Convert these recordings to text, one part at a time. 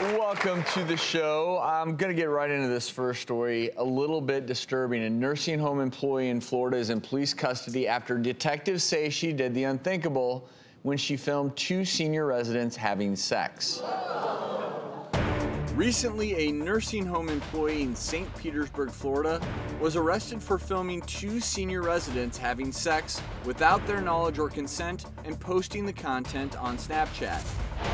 Welcome to the show. I'm going to get right into this first story. A little bit disturbing. A nursing home employee in Florida is in police custody after detectives say she did the unthinkable when she filmed 2 senior residents having sex. Recently, a nursing home employee in St. Petersburg, Florida, was arrested for filming 2 senior residents having sex without their knowledge or consent and posting the content on Snapchat.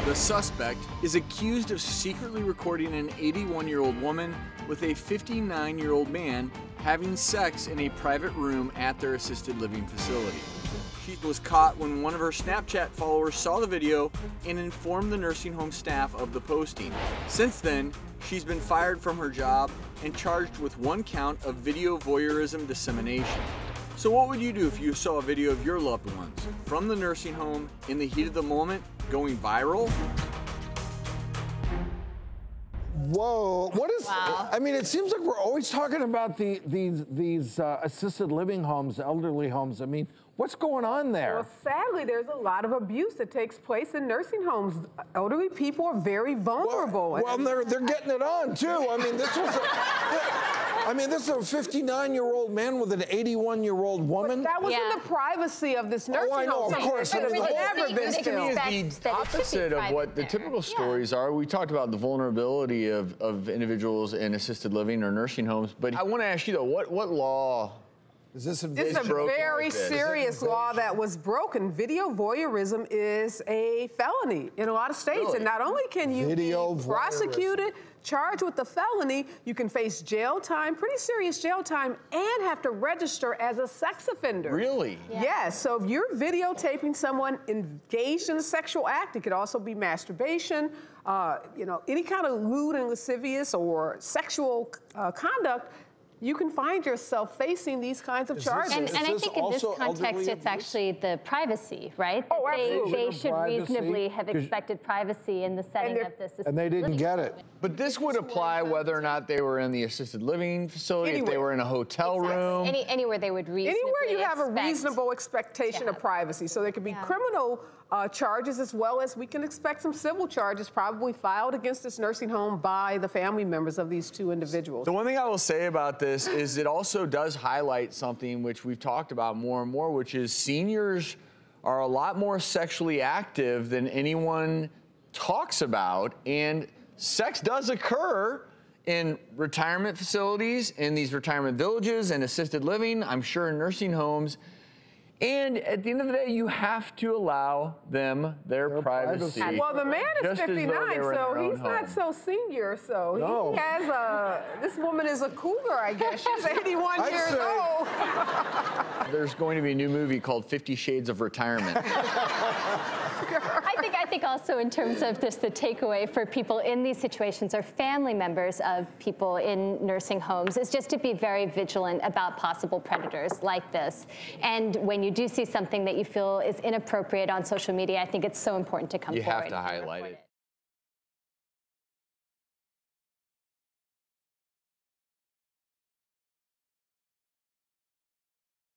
The suspect is accused of secretly recording an 81-year-old woman with a 59-year-old man having sex in a private room at their assisted living facility. She was caught when one of her Snapchat followers saw the video and informed the nursing home staff of the posting. Since then, she's been fired from her job and charged with 1 count of video voyeurism dissemination. So what would you do if you saw a video of your loved ones from the nursing home in the heat of the moment going viral? Whoa, what is, wow. I mean, it seems like we're always talking about these assisted living homes, elderly homes. I mean, what's going on there? Well, sadly, there's a lot of abuse that takes place in nursing homes. Elderly people are very vulnerable. Well, they're getting it on, too. I mean, this was this is a 59-year-old man with an 81-year-old woman. But that was in the privacy of this nursing home. I know, of course. It would never been filmed. It's the opposite of what the typical stories are. We talked about the vulnerability of individuals in assisted living or nursing homes, but I want to ask you, though, what law? Is this It's a very serious law that was broken. Video voyeurism is a felony in a lot of states. Really? And not only can you be prosecuted, charged with the felony, you can face jail time, pretty serious jail time, and have to register as a sex offender. Really? Yeah. Yes. So if you're videotaping someone engaged in a sexual act, it could also be masturbation, any kind of lewd and lascivious or sexual conduct. You can find yourself facing these kinds of charges. And I think in this context, it's actually the privacy, right? Oh, absolutely. They should reasonably have expected privacy in the setting of this. And they didn't get it. But this would apply whether or not they were in the assisted living facility, if they were in a hotel room. Anywhere they would reasonably Anywhere you have a reasonable expectation of privacy. So there could be criminal charges as well as we can expect some civil charges probably filed against this nursing home by the family members of these 2 individuals. The one thing I will say about this is it also does highlight something which we've talked about more and more, which is seniors are a lot more sexually active than anyone talks about, and sex does occur in retirement facilities, in these retirement villages and assisted living, I'm sure in nursing homes. And at the end of the day, you have to allow them their privacy. Well, the man is 59, so he's not so senior. So he has this woman is a cougar, I guess. She's 81 years old. There's going to be a new movie called 50 Shades of Retirement. I think also in terms of this, the takeaway for people in these situations or family members of people in nursing homes is just to be very vigilant about possible predators like this. And when you do see something that you feel is inappropriate on social media, I think it's so important to come forward. You have to highlight it.